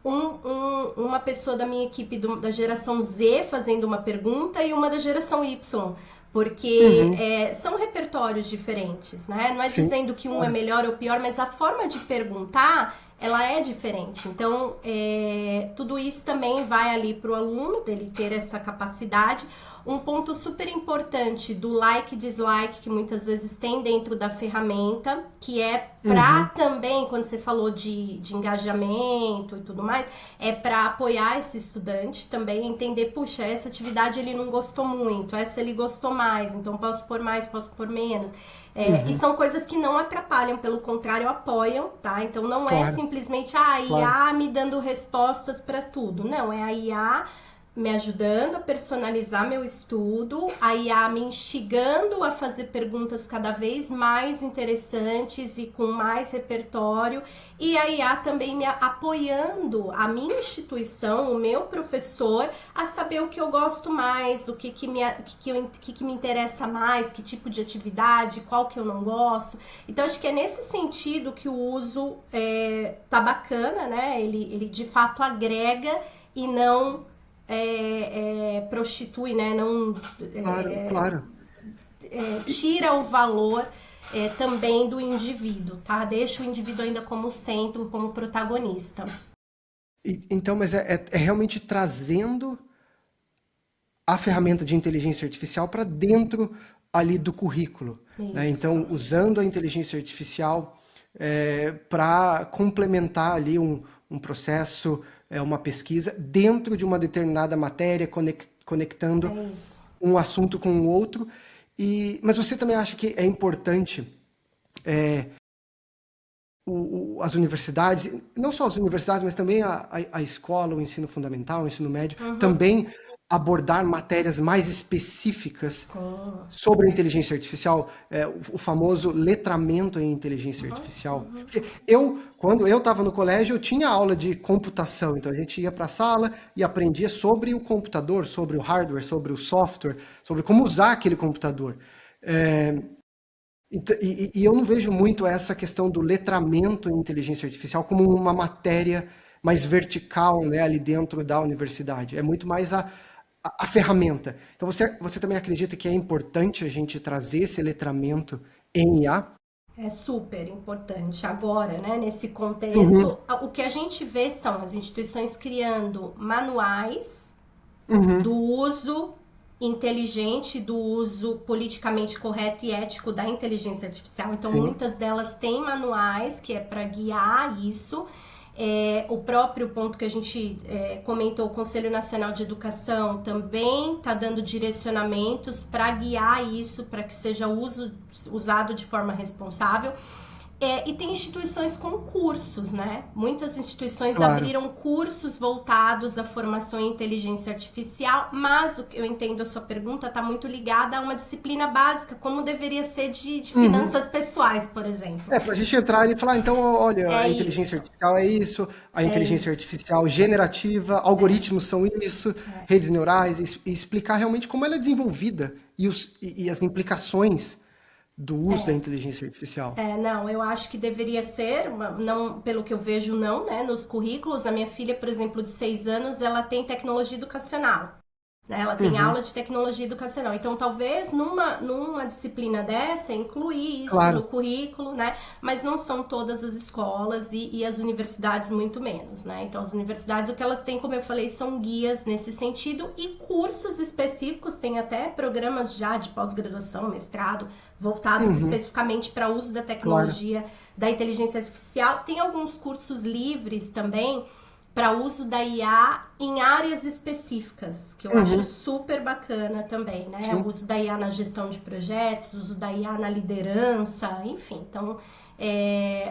uma pessoa da minha equipe da geração Z fazendo uma pergunta e uma da geração Y, porque são repertórios diferentes, né? Não é
Sim.
dizendo que um é melhor ou pior, mas a forma de perguntar, ela é diferente. Então, tudo isso também vai ali para o aluno, dele ter essa capacidade. Um ponto super importante do like e dislike, que muitas vezes tem dentro da ferramenta, que é para também, quando você falou de engajamento e tudo mais, é para apoiar esse estudante também, entender, puxa, essa atividade ele não gostou muito, essa ele gostou mais, então posso pôr mais, posso pôr menos. E são coisas que não atrapalham, pelo contrário, apoiam, tá? Então não é simplesmente a IA me dando respostas para tudo. Não, é a IA me ajudando a personalizar meu estudo, a IA me instigando a fazer perguntas cada vez mais interessantes e com mais repertório, e a IA também me apoiando, a minha instituição, o meu professor, a saber o que eu gosto mais, o que me interessa mais, que tipo de atividade, qual que eu não gosto. Então acho que é nesse sentido que o uso tá bacana, né? Ele de fato agrega e não prostitui, né? Não
Claro.
tira o valor também do indivíduo, tá? Deixa o indivíduo ainda como centro, como protagonista.
Então, mas é realmente trazendo a ferramenta de inteligência artificial para dentro ali do currículo, né? Então, usando a inteligência artificial para complementar ali um processo, uma pesquisa dentro de uma determinada matéria, conectando um assunto com o outro. Mas você também acha que é importante as universidades, não só as universidades, mas também a escola, o ensino fundamental, o ensino médio, também abordar matérias mais específicas sobre a inteligência artificial, o famoso letramento em inteligência artificial. Porque quando eu estava no colégio, eu tinha aula de computação, então a gente ia para a sala e aprendia sobre o computador, sobre o hardware, sobre o software, sobre como usar aquele computador. E eu não vejo muito essa questão do letramento em inteligência artificial como uma matéria mais vertical, né, ali dentro da universidade. É muito mais a ferramenta. Então, você também acredita que é importante a gente trazer esse letramento em IA?
É super importante. Agora, né, nesse contexto, o que a gente vê são as instituições criando manuais do uso inteligente, do uso politicamente correto e ético da inteligência artificial. Então, muitas delas têm manuais que é para guiar isso. O próprio ponto que a gente comentou, o Conselho Nacional de Educação também está dando direcionamentos para guiar isso, para que seja usado de forma responsável. E tem instituições com cursos, né? Muitas instituições abriram cursos voltados à formação em inteligência artificial, mas o que eu entendo a sua pergunta está muito ligada a uma disciplina básica, como deveria ser de finanças pessoais, por exemplo.
Para a gente entrar e falar, então, olha, a inteligência artificial é isso, a inteligência artificial generativa, algoritmos são isso, redes neurais, e explicar realmente como ela é desenvolvida e as implicações do uso da inteligência artificial.
Não, eu acho que deveria ser, não, pelo que eu vejo, não, né? Nos currículos, a minha filha, por exemplo, de 6 anos, ela tem tecnologia educacional, né? Ela tem aula de tecnologia educacional. Então, talvez numa disciplina dessa, incluir isso no currículo, né? Mas não são todas as escolas e as universidades muito menos, né? Então, as universidades, o que elas têm, como eu falei, são guias nesse sentido e cursos específicos, tem até programas já de pós-graduação, mestrado, voltados especificamente para o uso da tecnologia da inteligência artificial. Tem alguns cursos livres também para uso da IA em áreas específicas, que eu acho super bacana também, né? O uso da IA na gestão de projetos, o uso da IA na liderança, enfim. Então,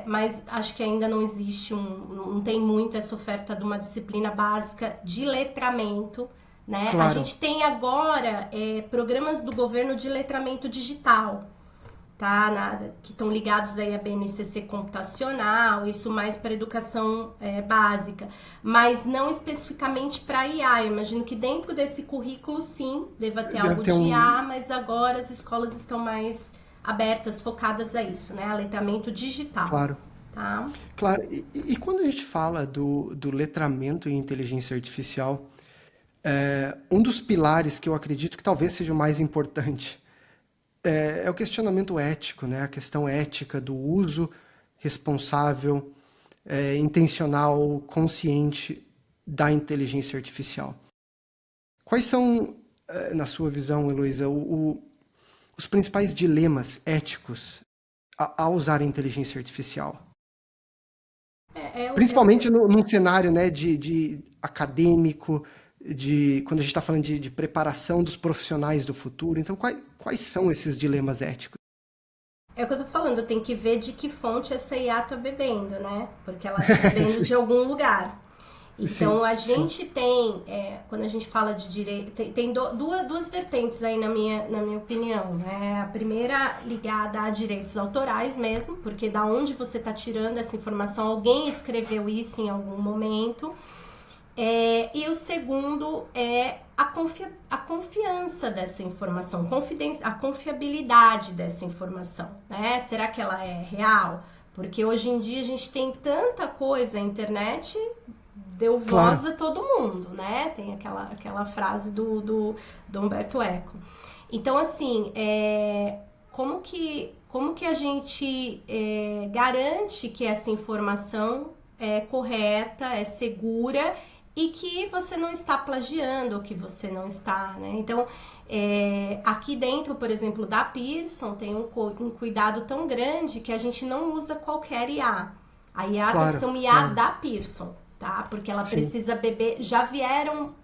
mas acho que ainda não existe não tem muito essa oferta de uma disciplina básica de letramento né? A
Claro.
gente tem agora programas do governo de letramento digital, tá? Que estão ligados aí à BNCC computacional, isso mais para educação básica, mas não especificamente para IA. Eu imagino que dentro desse currículo, sim, deva ter
Deve
algo
ter
de
um.
IA, mas agora as escolas estão mais abertas, focadas a isso, né? A letramento digital,
Claro.
tá?
Claro. E quando a gente fala do letramento em inteligência artificial, um dos pilares que eu acredito que talvez seja o mais importante é o questionamento ético, né? A questão ética do uso responsável, intencional, consciente da inteligência artificial. Quais são, na sua visão, Heloísa, os principais dilemas éticos ao usar a inteligência artificial?
É, é, é,
Principalmente num cenário, né, de acadêmico, quando a gente está falando de preparação dos profissionais do futuro. Então, quais são esses dilemas éticos?
É o que eu tô falando, tem que ver de que fonte essa IA tá bebendo, né? Porque ela tá bebendo de algum lugar. Então
Sim,
a
sim,
gente tem, quando a gente fala de direito, tem duas vertentes aí na minha opinião, né? A primeira ligada a direitos autorais mesmo, porque da onde você está tirando essa informação, alguém escreveu isso em algum momento. E o segundo é a confiança dessa informação, a confiabilidade dessa informação, né? Será que ela é real? Porque hoje em dia a gente tem tanta coisa, a internet deu voz
claro,
a todo mundo, né? Tem aquela frase do Humberto Eco. Então, assim, como que a gente garante que essa informação é correta, é segura e que você não está plagiando, ou que você não está, né? Então, aqui dentro, por exemplo, da Pearson, tem um cuidado tão grande que a gente não usa qualquer IA. A IA tem que ser
claro,
uma IA
claro.
da Pearson, tá? Porque ela
Sim,
precisa beber. Já vieram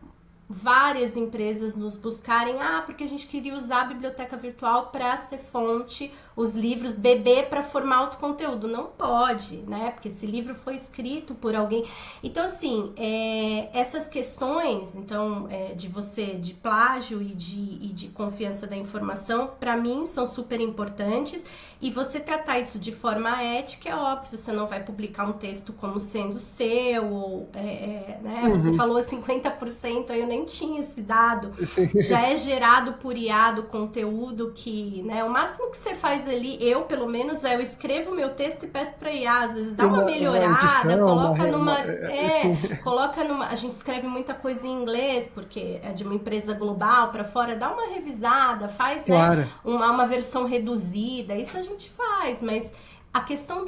várias empresas nos buscarem, porque a gente queria usar a biblioteca virtual para ser fonte, os livros beber para formar outro conteúdo. Não pode, né? Porque esse livro foi escrito por alguém. Então, assim, essas questões, então, de plágio e de confiança da informação, para mim, são super importantes. E você tratar isso de forma ética, é óbvio, você não vai publicar um texto como sendo seu, ou, né? Você
uhum,
falou 50%, aí eu nem tinha esse dado.
sim.
Já é gerado por IA do conteúdo que, né? O máximo que você faz ali, eu pelo menos, eu escrevo meu texto e peço para IA, às vezes dá uma
Uma
melhorada,
edição,
coloca numa,
sim,
coloca numa, a gente escreve muita coisa em inglês, porque é de uma empresa global para fora, dá uma revisada, faz, né,
claro,
uma versão reduzida, isso a gente faz, mas a questão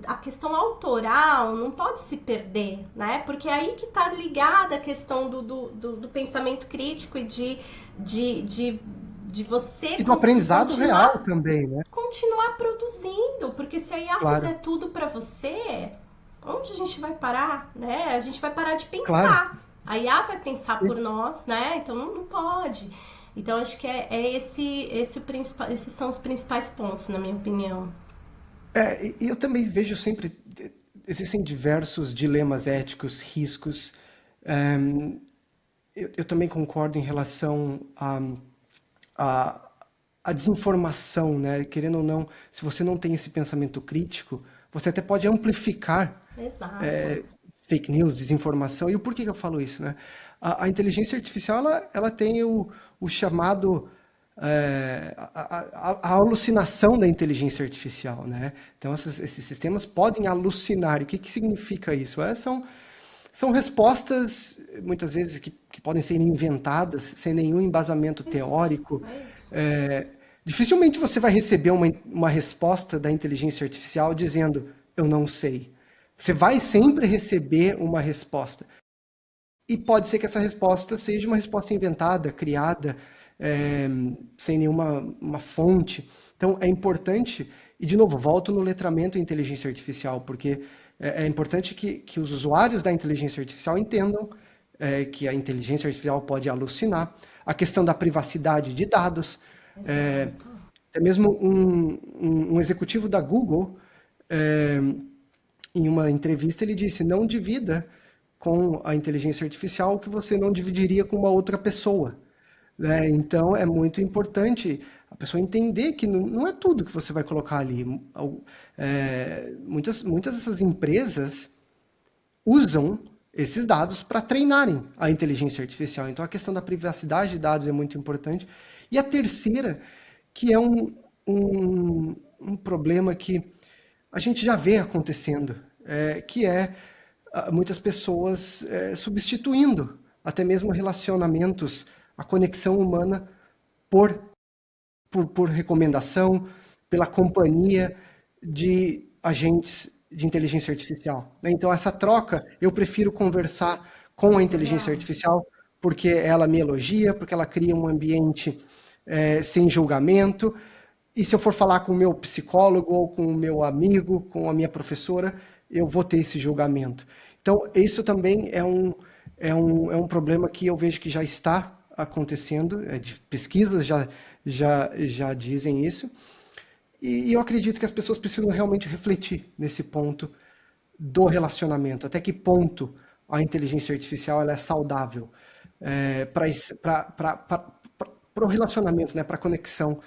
a questão autoral não pode se perder, né? Porque é aí que tá ligada a questão do pensamento crítico e de você
e do aprendizado real
continuar,
também, né?
continuar produzindo, porque se a IA
Claro,
fizer tudo para você, onde a gente vai parar, né? A gente vai parar de
claro.
pensar. A IA vai pensar por nós, né? Então não pode. Então acho que esse o principal, esses são os principais pontos, na minha opinião.
E eu também vejo sempre, existem diversos dilemas éticos, riscos. Ehm, eu também concordo em relação à à desinformação, né? Querendo ou não, se você não tem esse pensamento crítico, você até pode amplificar
Exato.
fake news, desinformação. E o porquê que eu falo isso, né? A inteligência artificial, ela tem o chamado a alucinação da inteligência artificial, né? Então, esses sistemas podem alucinar. E o que, que significa isso? São respostas, muitas vezes, que podem ser inventadas, sem nenhum embasamento
Isso,
teórico.
é isso.
É, dificilmente você vai receber uma resposta da inteligência artificial dizendo, eu não sei. Você vai sempre receber uma resposta. E pode ser que essa resposta seja uma resposta inventada, criada, é, sem nenhuma uma fonte. Então, é importante, e de novo, volto no letramento em inteligência artificial, porque é importante que os usuários da inteligência artificial entendam que a inteligência artificial pode alucinar, a questão da privacidade de dados. É,
Exato.
até mesmo um executivo da Google, em uma entrevista, ele disse: não divida com a inteligência artificial que você não dividiria com uma outra pessoa, né? Então, é muito importante a pessoa entender que não é tudo que você vai colocar ali. Muitas dessas empresas usam esses dados para treinarem a inteligência artificial. Então, a questão da privacidade de dados é muito importante. E a terceira, que é um problema que a gente já vê acontecendo, que é muitas pessoas substituindo até mesmo relacionamentos, a conexão humana por, por recomendação, pela companhia de agentes de inteligência artificial. Então, essa troca, eu prefiro conversar com a inteligência artificial porque ela me elogia, porque ela cria um ambiente sem julgamento. E se eu for falar com o meu psicólogo ou com o meu amigo, com a minha professora, eu vou ter esse julgamento. Então, isso também é um problema que eu vejo que já está acontecendo, pesquisas já dizem isso, e eu acredito que as pessoas precisam realmente refletir nesse ponto do relacionamento, até que ponto a inteligência artificial ela é saudável para o relacionamento, né, para a conexão.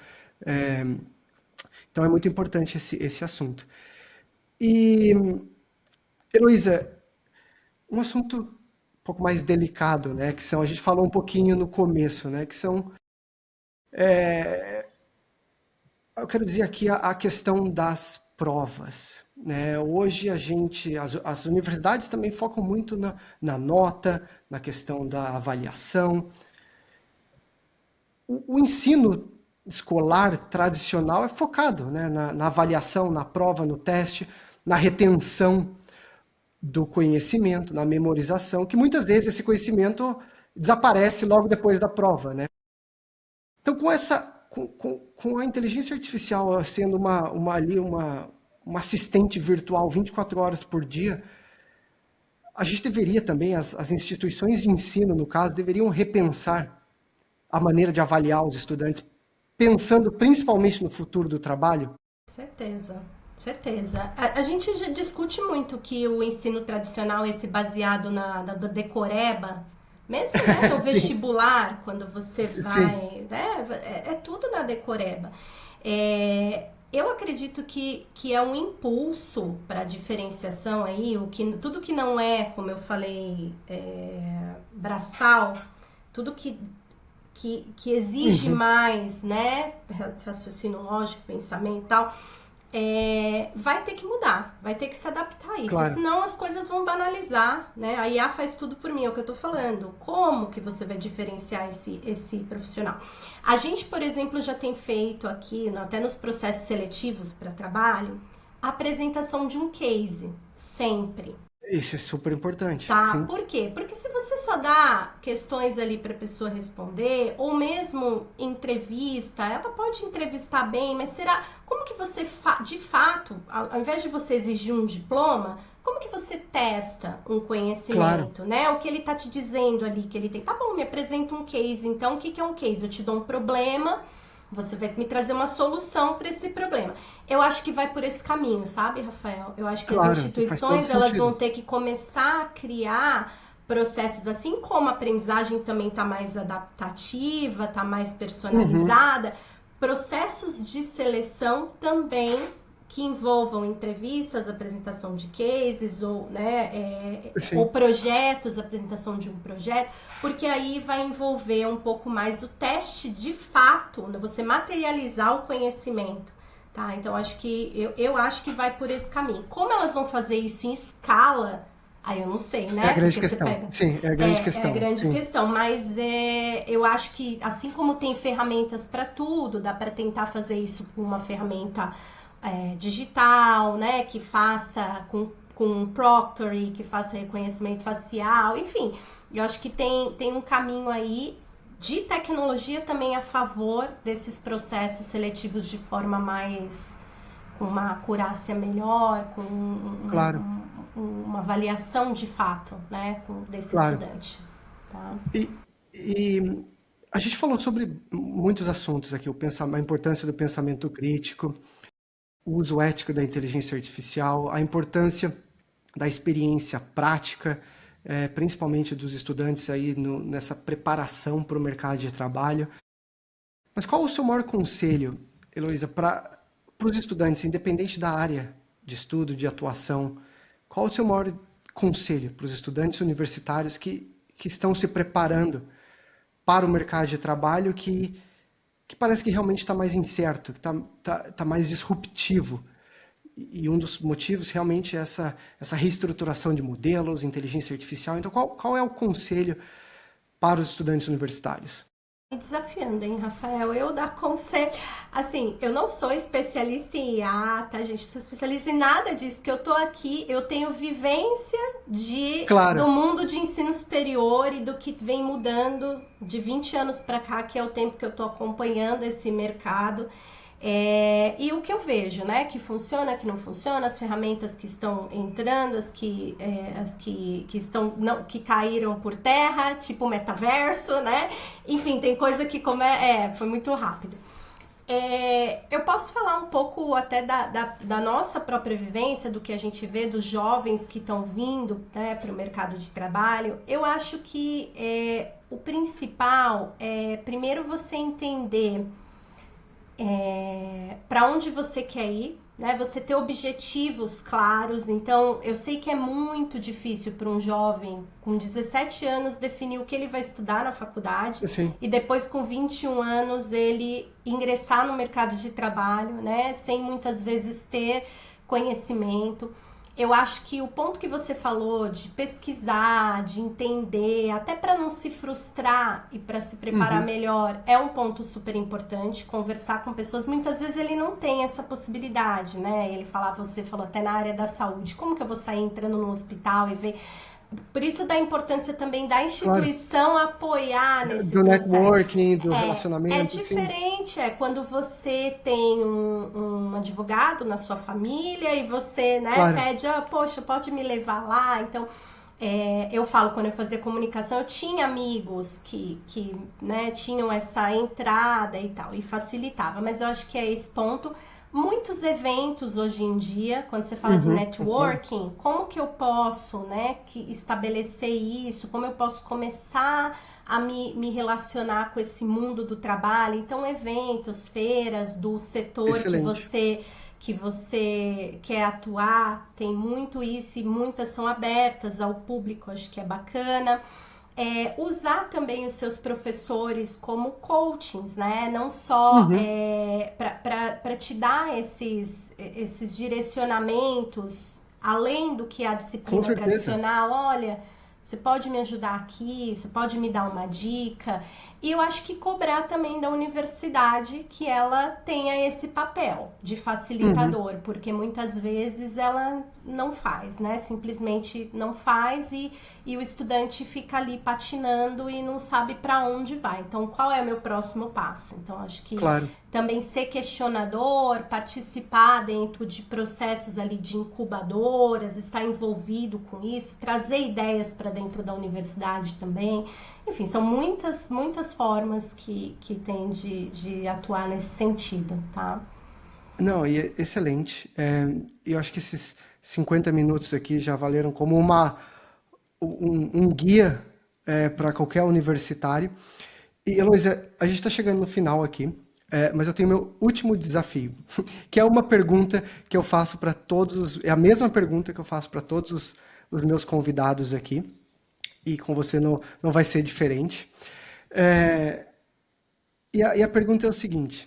Então é muito importante esse assunto. E, Heloísa, um assunto um pouco mais delicado, né, que são, a gente falou um pouquinho no começo, né, que são, eu quero dizer aqui a questão das provas, né? Hoje as universidades também focam muito na nota, na questão da avaliação. O ensino escolar tradicional é focado, né, na avaliação, na prova, no teste, na retenção do conhecimento, na memorização, que muitas vezes esse conhecimento desaparece logo depois da prova, né? Então, com a inteligência artificial sendo uma assistente virtual 24 horas por dia, a gente deveria também, as instituições de ensino, no caso, deveriam repensar a maneira de avaliar os estudantes, pensando principalmente no futuro do trabalho.
Certeza, certeza. A gente já discute muito que o ensino tradicional, esse baseado na decoreba, mesmo né, no vestibular, quando você vai, né, é tudo na decoreba. Eu acredito que é um impulso para a diferenciação aí, tudo que não é, como eu falei, braçal, tudo que exige mais, né, raciocínio lógico, pensamento e tal, vai ter que mudar, vai ter que se adaptar a isso, claro. Senão as coisas vão banalizar, né, a IA faz tudo por mim, é o que eu tô falando, como que você vai diferenciar esse profissional? A gente, por exemplo, já tem feito aqui, até nos processos seletivos para trabalho, a apresentação de um case, sempre.
Isso é super importante.
Tá,
sim.
Por quê? Porque se você só dá questões ali para a pessoa responder, ou mesmo entrevista, ela pode entrevistar bem, mas será, como que você, de fato, ao invés de você exigir um diploma, como que você testa um conhecimento, claro. Né? O que ele tá te dizendo ali, que ele tem, tá bom, me apresenta um case, então o que é um case? Eu te dou um problema, você vai me trazer uma solução para esse problema. Eu acho que vai por esse caminho, sabe, Rafael? Eu acho que claro, as instituições elas vão ter que começar a criar processos, assim como a aprendizagem também está mais adaptativa, está mais personalizada, processos de seleção também que envolvam entrevistas, apresentação de cases ou, né, ou projetos, apresentação de um projeto, porque aí vai envolver um pouco mais o teste de fato, você materializar o conhecimento, tá? Então eu acho que vai por esse caminho. Como elas vão fazer isso em escala? Aí eu não sei, né?
É a grande questão. Sim, é a grande questão.
É a grande questão, mas eu acho que assim como tem ferramentas para tudo, dá para tentar fazer isso com uma ferramenta digital, né, que faça com proctoring, que faça reconhecimento facial, enfim, eu acho que tem um caminho aí de tecnologia também a favor desses processos seletivos de forma mais, com uma acurácia melhor, com uma avaliação de fato, né, desse estudante. Tá?
E a gente falou sobre muitos assuntos aqui, a importância do pensamento crítico, o uso ético da inteligência artificial, a importância da experiência prática, principalmente dos estudantes aí nessa preparação para o mercado de trabalho. Mas qual o seu maior conselho, Heloísa, para os estudantes, independente da área de estudo, de atuação, qual o seu maior conselho para os estudantes universitários que estão se preparando para o mercado de trabalho que parece que realmente está mais incerto, que tá mais disruptivo? E um dos motivos realmente é essa reestruturação de modelos, inteligência artificial. Então, qual é o conselho para os estudantes universitários?
Me desafiando, hein, Rafael? Eu dar conselho. Assim, eu não sou especialista em IA, tá, gente? Sou especialista em nada disso. Que eu tô aqui, eu tenho vivência
Claro.
do mundo de ensino superior e do que vem mudando de 20 anos para cá, que é o tempo que eu tô acompanhando esse mercado. E o que eu vejo, né, que funciona, que não funciona, as ferramentas que estão entrando, as que estão, não, que caíram por terra, tipo metaverso, né? Enfim, tem coisa que foi muito rápido. Eu posso falar um pouco até da nossa própria vivência, do que a gente vê dos jovens que estão vindo, né, para o mercado de trabalho. Eu acho que o principal é, primeiro, você entender para onde você quer ir, né? Você ter objetivos claros. Então, eu sei que é muito difícil para um jovem com 17 anos definir o que ele vai estudar na faculdade.
Sim.
E depois, com 21 anos, ele ingressar no mercado de trabalho, né? Sem muitas vezes ter conhecimento. Eu acho que o ponto que você falou de pesquisar, de entender, até para não se frustrar e para se preparar melhor, é um ponto super importante. Conversar com pessoas, muitas vezes ele não tem essa possibilidade, né? Você falou até na área da saúde, como que eu vou sair entrando no hospital e ver... Por isso da importância também da instituição apoiar nesse processo.
Do networking, do relacionamento.
É diferente, quando você tem um advogado na sua família e você, né, pede, poxa, pode me levar lá? Então, eu falo, quando eu fazia comunicação, eu tinha amigos que né, tinham essa entrada e tal, e facilitava. Mas eu acho que é esse ponto. Muitos eventos hoje em dia, quando você fala de networking, como que eu posso, né, estabelecer isso? Como eu posso começar a me relacionar com esse mundo do trabalho? Então, eventos, feiras do setor que você quer atuar, tem muito isso e muitas são abertas ao público, acho que é bacana. Usar também os seus professores como coachings, né? Não só para te dar esses direcionamentos, além do que a disciplina tradicional. Olha, você pode me ajudar aqui, você pode me dar uma dica. E eu acho que cobrar também da universidade que ela tenha esse papel de facilitador, porque muitas vezes ela não faz, né? Simplesmente não faz e o estudante fica ali patinando e não sabe para onde vai. Então, qual é o meu próximo passo? Então, acho que também ser questionador, participar dentro de processos ali de incubadoras, estar envolvido com isso, trazer ideias para dentro da universidade também. Enfim, são muitas formas que tem de atuar nesse sentido, tá?
Não, e é excelente. Eu acho que esses 50 minutos aqui já valeram como um guia para qualquer universitário. E, Heloísa, a gente está chegando no final aqui, mas eu tenho meu último desafio, que é uma pergunta que eu faço para todos, é a mesma pergunta que eu faço para todos os meus convidados aqui, e com você não vai ser diferente. E a pergunta é o seguinte: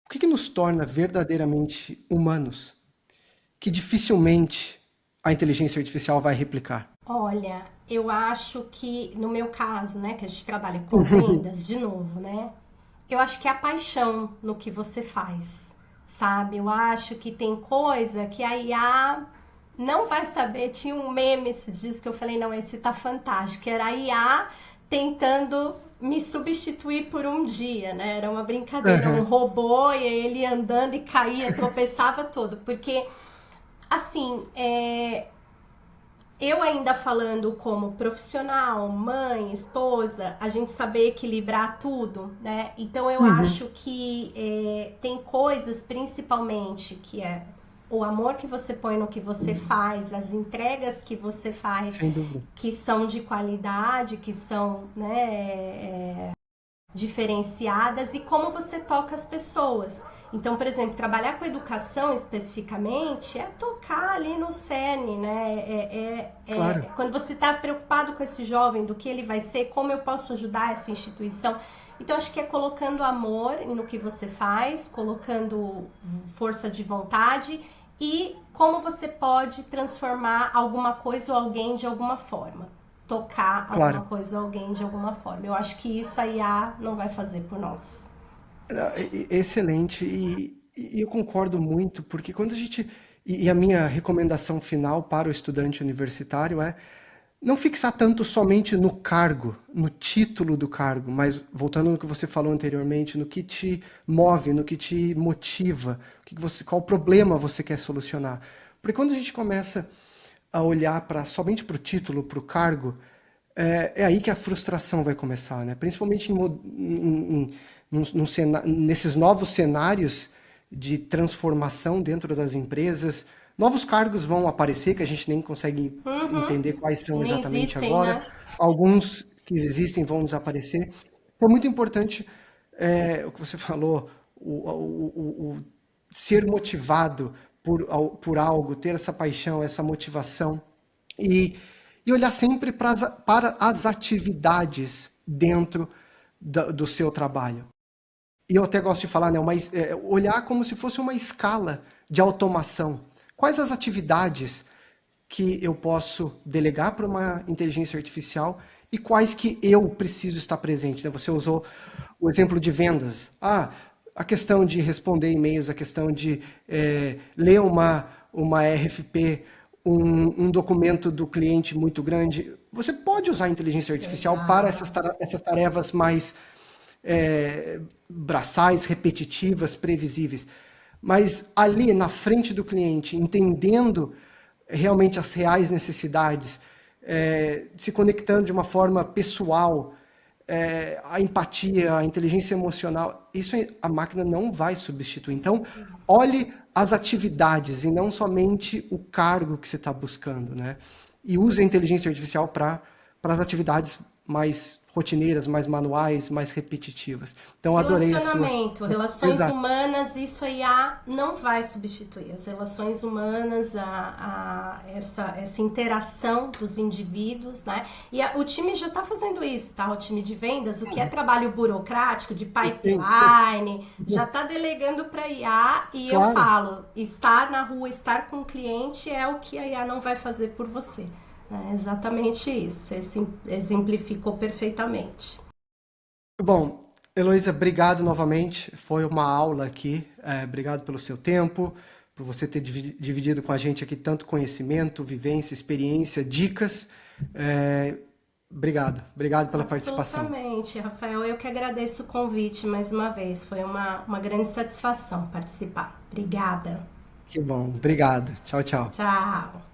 o que nos torna verdadeiramente humanos, que dificilmente a inteligência artificial vai replicar?
Olha, eu acho que, no meu caso, né, que a gente trabalha com vendas, de novo, né, eu acho que é a paixão no que você faz, sabe? Eu acho que tem coisa que a IA não vai saber. Tinha um meme esses dias que eu falei, não, esse tá fantástico, era a IA tentando me substituir por um dia, né? Era uma brincadeira, um robô, e ele andando e caía, tropeçava todo, porque, assim, eu ainda falando como profissional, mãe, esposa, a gente saber equilibrar tudo, né? Então eu acho que tem coisas, principalmente, que o amor que você põe no que você faz, as entregas que você faz,
Sem dúvida.
que são de qualidade, que são, diferenciadas, e como você toca as pessoas. Então, por exemplo, trabalhar com educação especificamente é tocar ali no cerne, né?
Claro,
Quando você está preocupado com esse jovem, do que ele vai ser, como eu posso ajudar essa instituição. Então, acho que é colocando amor no que você faz, colocando força de vontade e como você pode transformar alguma coisa ou alguém de alguma forma. Tocar alguma
claro.
coisa ou alguém de alguma forma. Eu acho que isso a IA não vai fazer por nós.
Excelente. E eu concordo muito, porque quando a gente. E a minha recomendação final para o estudante universitário é não fixar tanto somente no cargo, no título do cargo, mas voltando no que você falou anteriormente, no que te move, no que te motiva, qual problema você quer solucionar. Porque quando a gente começa a olhar somente para o título, para o cargo, é aí que a frustração vai começar, né? Principalmente nesses novos cenários de transformação dentro das empresas. Novos cargos vão aparecer que a gente nem consegue
Uhum.
entender quais são
Nem
exatamente
existem,
agora.
né?
Alguns que existem vão desaparecer. Então, é muito importante o que você falou, o ser motivado por algo, ter essa paixão, essa motivação e, e olhar sempre para as atividades dentro do seu trabalho. E eu até gosto de falar, né, olhar como se fosse uma escala de automação. Quais as atividades que eu posso delegar para uma inteligência artificial e quais que eu preciso estar presente, né? Você usou o exemplo de vendas. A questão de responder e-mails, a questão de ler uma RFP, um documento do cliente muito grande. Você pode usar a inteligência artificial para
Exato.
essas tarefas mais braçais, repetitivas, previsíveis. Mas ali na frente do cliente, entendendo realmente as reais necessidades, se conectando de uma forma pessoal, a empatia, a inteligência emocional, isso a máquina não vai substituir. Então, olhe as atividades e não somente o cargo que você está buscando, né? E use a inteligência artificial para as atividades mais rotineiras, mais manuais, mais repetitivas. Então, adorei a sua.
Relacionamento, relações
Exato.
humanas, isso a IA não vai substituir. As relações humanas, essa interação dos indivíduos, né? E o time já está fazendo isso, tá? O time de vendas, o que é trabalho burocrático, de
Sim,
pipeline, já está delegando para a IA. E eu
claro.
falo, estar na rua, estar com o cliente é o que a IA não vai fazer por você. É exatamente isso. Você exemplificou perfeitamente.
Bom, Heloísa, obrigado novamente. Foi uma aula aqui. Obrigado pelo seu tempo, por você ter dividido com a gente aqui tanto conhecimento, vivência, experiência, dicas. Obrigado. Obrigado pela participação.
Absolutamente, Rafael. Eu que agradeço o convite mais uma vez. Foi uma grande satisfação participar. Obrigada.
Que bom. Obrigado. Tchau, tchau.
Tchau.